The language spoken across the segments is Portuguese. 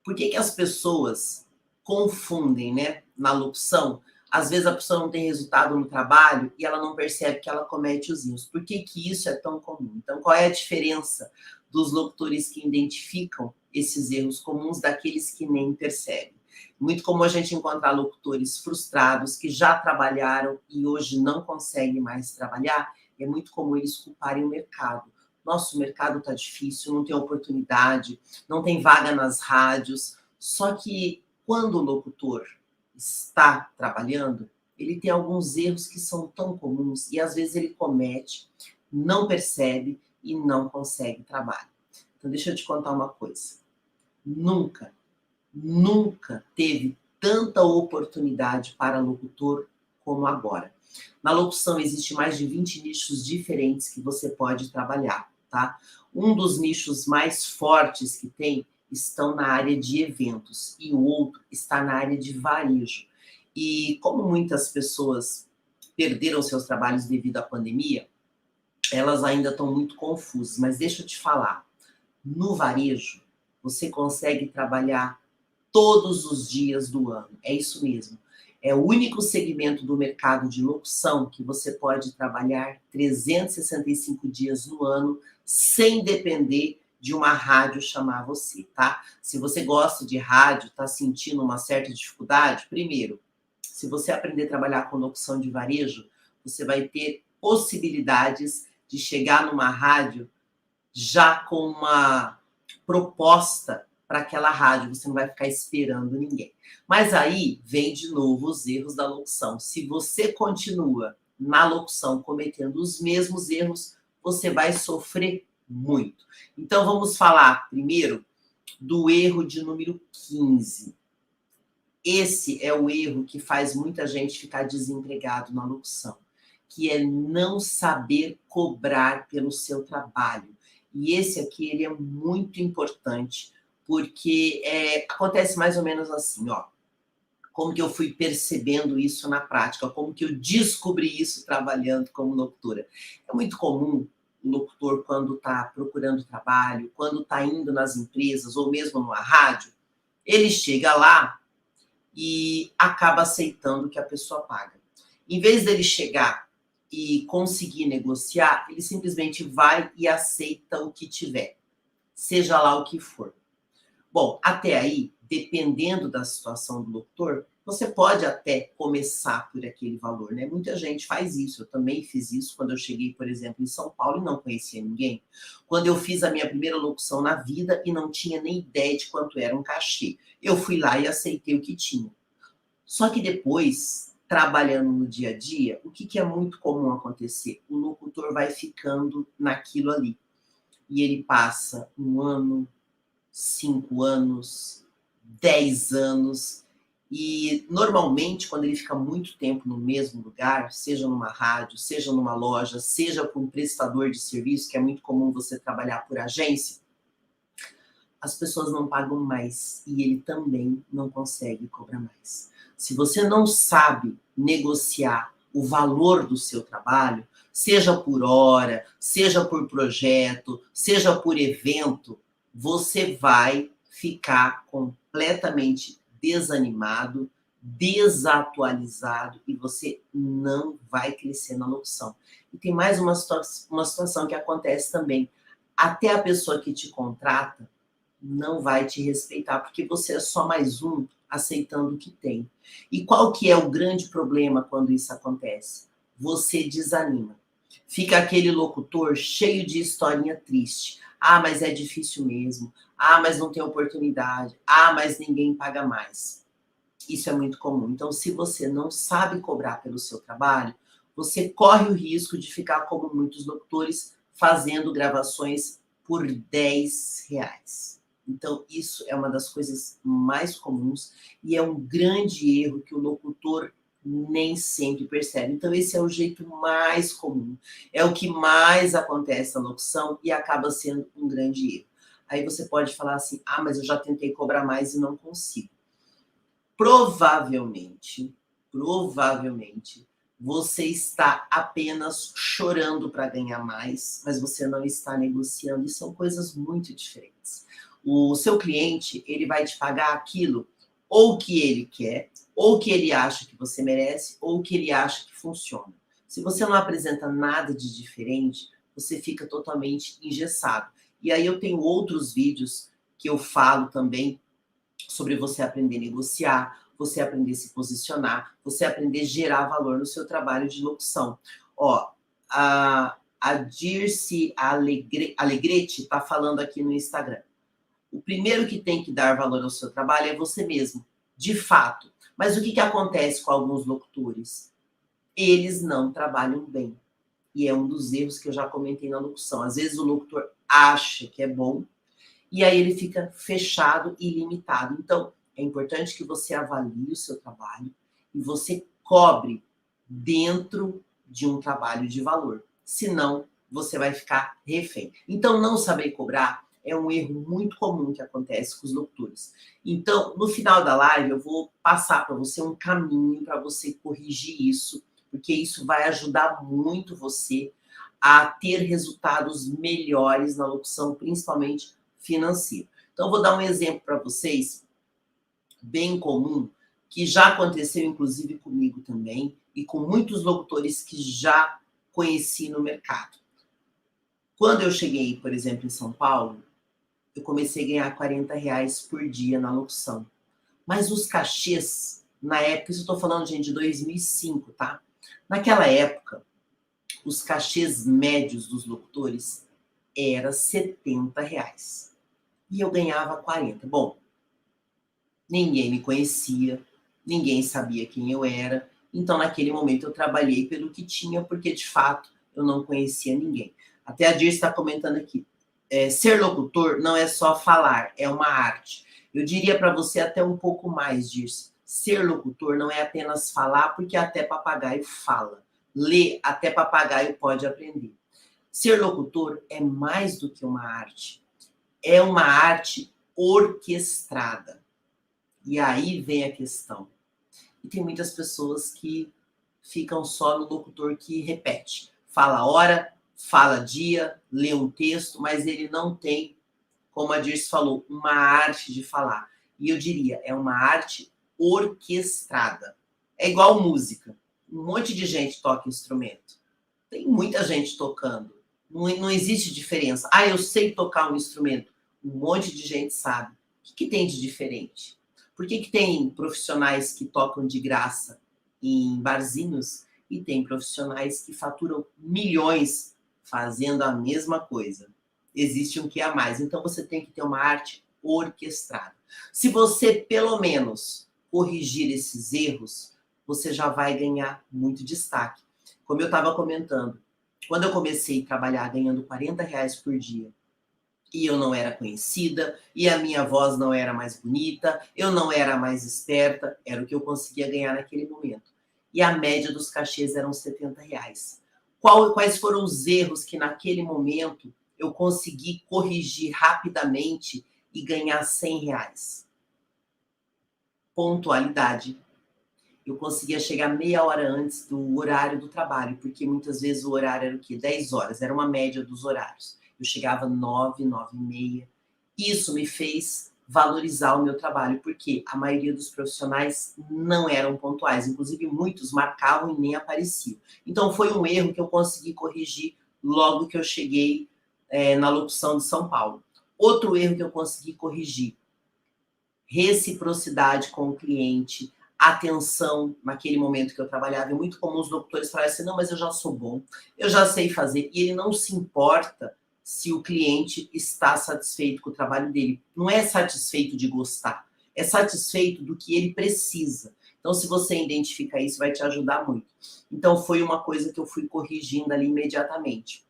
Por que as pessoas confundem, né, na locução? Às vezes a pessoa não tem resultado no trabalho e ela não percebe que ela comete os erros. Por que isso é tão comum? Então, qual é a diferença dos locutores que identificam esses erros comuns daqueles que nem percebem? Muito comum a gente encontrar locutores frustrados que já trabalharam e hoje não conseguem mais trabalhar. É muito comum eles culparem o mercado. Nossa, o mercado está difícil, não tem oportunidade, não tem vaga nas rádios. Só que quando o locutor está trabalhando, ele tem alguns erros que são tão comuns e às vezes ele comete, não percebe e não consegue trabalho. Então deixa eu te contar uma coisa. Nunca teve tanta oportunidade para locutor como agora. Na locução existe mais de 20 nichos diferentes que você pode trabalhar, tá? Um dos nichos mais fortes que tem estão na área de eventos e o outro está na área de varejo. E como muitas pessoas perderam seus trabalhos devido à pandemia, elas ainda estão muito confusas. Mas deixa eu te falar, no varejo você consegue trabalhar todos os dias do ano. É isso mesmo. É o único segmento do mercado de locução que você pode trabalhar 365 dias no ano sem depender de uma rádio chamar você, tá? Se você gosta de rádio, está sentindo uma certa dificuldade, primeiro, se você aprender a trabalhar com locução de varejo, você vai ter possibilidades de chegar numa rádio já com uma proposta para aquela rádio, você não vai ficar esperando ninguém. Mas aí vem de novo os erros da locução. Se você continua na locução cometendo os mesmos erros, você vai sofrer muito. Então vamos falar primeiro do erro de número 15. Esse é o erro que faz muita gente ficar desempregado na locução, que é não saber cobrar pelo seu trabalho. E esse aqui ele é muito importante, porque acontece mais ou menos assim, ó. Como que eu fui percebendo isso na prática, como que eu descobri isso trabalhando como locutora. É muito comum o locutor, quando está procurando trabalho, quando está indo nas empresas, ou mesmo numa rádio, ele chega lá e acaba aceitando o que a pessoa paga. Em vez dele chegar e conseguir negociar, ele simplesmente vai e aceita o que tiver, seja lá o que for. Bom, até aí, dependendo da situação do locutor, você pode até começar por aquele valor, né? Muita gente faz isso, eu também fiz isso quando eu cheguei, por exemplo, em São Paulo e não conhecia ninguém. Quando eu fiz a minha primeira locução na vida e não tinha nem ideia de quanto era um cachê. Eu fui lá e aceitei o que tinha. Só que depois, trabalhando no dia a dia, o que é muito comum acontecer? O locutor vai ficando naquilo ali. E ele passa 1 ano, 5 anos, 10 anos. E normalmente, quando ele fica muito tempo no mesmo lugar, seja numa rádio, seja numa loja, seja com um prestador de serviço, que é muito comum você trabalhar por agência, as pessoas não pagam mais e ele também não consegue cobrar mais. Se você não sabe negociar o valor do seu trabalho, seja por hora, seja por projeto, seja por evento, você vai ficar completamente desanimado, desatualizado e você não vai crescer na locução. E tem mais uma situação que acontece também. Até a pessoa que te contrata não vai te respeitar, porque você é só mais um aceitando o que tem. E qual que é o grande problema quando isso acontece? Você desanima. Fica aquele locutor cheio de historinha triste. Ah, mas é difícil mesmo. Ah, mas não tem oportunidade. Ah, mas ninguém paga mais. Isso é muito comum. Então, se você não sabe cobrar pelo seu trabalho, você corre o risco de ficar como muitos locutores fazendo gravações por R$ 10. Então, isso é uma das coisas mais comuns e é um grande erro que o locutor nem sempre percebe. Então, esse é o jeito mais comum, é o que mais acontece na locução e acaba sendo um grande erro. Aí você pode falar assim, ah, mas eu já tentei cobrar mais e não consigo. Provavelmente, você está apenas chorando para ganhar mais, mas você não está negociando, e são coisas muito diferentes. O seu cliente, ele vai te pagar aquilo ou que ele quer, ou que ele acha que você merece, ou que ele acha que funciona. Se você não apresenta nada de diferente, você fica totalmente engessado. E aí eu tenho outros vídeos que eu falo também sobre você aprender a negociar, você aprender a se posicionar, você aprender a gerar valor no seu trabalho de locução. Ó, a Dirce Alegrete está falando aqui no Instagram. O primeiro que tem que dar valor ao seu trabalho é você mesmo, de fato. Mas o que acontece com alguns locutores? Eles não trabalham bem. E é um dos erros que eu já comentei na locução. Às vezes o locutor acha que é bom, e aí ele fica fechado e limitado. Então, é importante que você avalie o seu trabalho e você cobre dentro de um trabalho de valor. Senão, você vai ficar refém. Então, não saber cobrar é um erro muito comum que acontece com os locutores. Então, no final da live, eu vou passar para você um caminho para você corrigir isso, porque isso vai ajudar muito você a ter resultados melhores na locução, principalmente financeiro. Então, eu vou dar um exemplo para vocês, bem comum, que já aconteceu, inclusive, comigo também, e com muitos locutores que já conheci no mercado. Quando eu cheguei, por exemplo, em São Paulo, eu comecei a ganhar R$ 40 por dia na locução. Mas os cachês, na época, isso eu estou falando, gente, de 2005, tá? Naquela época, os cachês médios dos locutores era R$ 70. E eu ganhava 40. Bom, ninguém me conhecia, ninguém sabia quem eu era. Então, naquele momento, eu trabalhei pelo que tinha, porque, de fato, eu não conhecia ninguém. Até a Dirce está comentando aqui. Ser locutor não é só falar, é uma arte. Eu diria para você até um pouco mais, Dirce. Ser locutor não é apenas falar, porque até papagaio fala. Ler, até papagaio pode aprender. Ser locutor é mais do que uma arte. É uma arte orquestrada. E aí vem a questão. E tem muitas pessoas que ficam só no locutor que repete. Fala hora, fala dia, lê um texto, mas ele não tem, como a Dirce falou, uma arte de falar. E eu diria, é uma arte orquestrada. É igual música. Um monte de gente toca instrumento. Tem muita gente tocando. Não existe diferença. Ah, eu sei tocar um instrumento. Um monte de gente sabe. O que tem de diferente? Por que tem profissionais que tocam de graça em barzinhos e tem profissionais que faturam milhões fazendo a mesma coisa? Existe um que a mais. Então, você tem que ter uma arte orquestrada. Se você, pelo menos, corrigir esses erros, você já vai ganhar muito destaque. Como eu estava comentando, quando eu comecei a trabalhar ganhando R$ 40 por dia, e eu não era conhecida, e a minha voz não era mais bonita, eu não era mais esperta, era o que eu conseguia ganhar naquele momento. E a média dos cachês eram R$ 70. Quais foram os erros que naquele momento eu consegui corrigir rapidamente e ganhar R$ 100? Pontualidade. Eu conseguia chegar meia hora antes do horário do trabalho, porque muitas vezes o horário era o quê? 10 horas, era uma média dos horários. Eu chegava 9, 9h30. Isso me fez valorizar o meu trabalho, porque a maioria dos profissionais não eram pontuais, inclusive muitos marcavam e nem apareciam. Então foi um erro que eu consegui corrigir logo que eu cheguei na locução de São Paulo. Outro erro que eu consegui corrigir, reciprocidade com o cliente, atenção naquele momento que eu trabalhava. É muito comum os locutores falarem assim, não, mas eu já sou bom, eu já sei fazer. E ele não se importa se o cliente está satisfeito com o trabalho dele. Não é satisfeito de gostar, é satisfeito do que ele precisa. Então, se você identifica isso, vai te ajudar muito. Então, foi uma coisa que eu fui corrigindo ali imediatamente.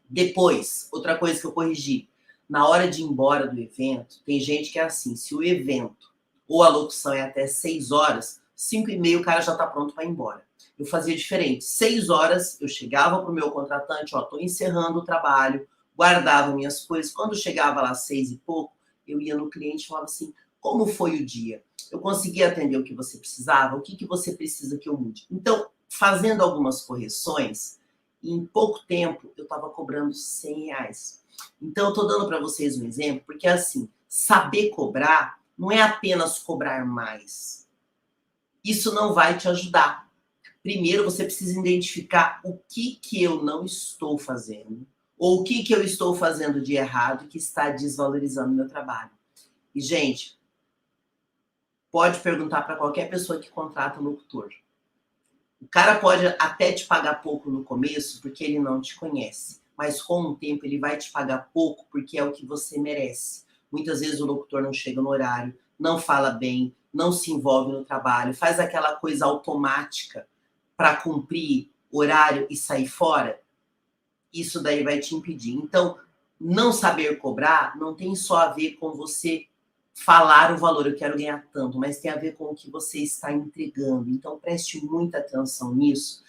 Depois, outra coisa que eu corrigi, na hora de ir embora do evento, tem gente que é assim, se o evento ou a locução é até 6 horas, 5h30 o cara já está pronto para ir embora. Eu fazia diferente. 6 horas, eu chegava para o meu contratante, estou encerrando o trabalho, guardava minhas coisas. Quando chegava lá 6 e pouco, eu ia no cliente e falava assim, como foi o dia? Eu consegui atender o que você precisava? O que você precisa que eu mude? Então, fazendo algumas correções, em pouco tempo, eu estava cobrando R$ 100. Então, eu estou dando para vocês um exemplo, porque assim, saber cobrar não é apenas cobrar mais. Isso não vai te ajudar. Primeiro, você precisa identificar o que eu não estou fazendo, ou o que eu estou fazendo de errado que está desvalorizando o meu trabalho. E, gente, pode perguntar para qualquer pessoa que contrata um locutor. O cara pode até te pagar pouco no começo, porque ele não te conhece. Mas com o tempo ele vai te pagar pouco, porque é o que você merece. Muitas vezes o locutor não chega no horário, não fala bem, não se envolve no trabalho, faz aquela coisa automática para cumprir horário e sair fora. Isso daí vai te impedir. Então, não saber cobrar não tem só a ver com você falar o valor, eu quero ganhar tanto, mas tem a ver com o que você está entregando. Então, preste muita atenção nisso,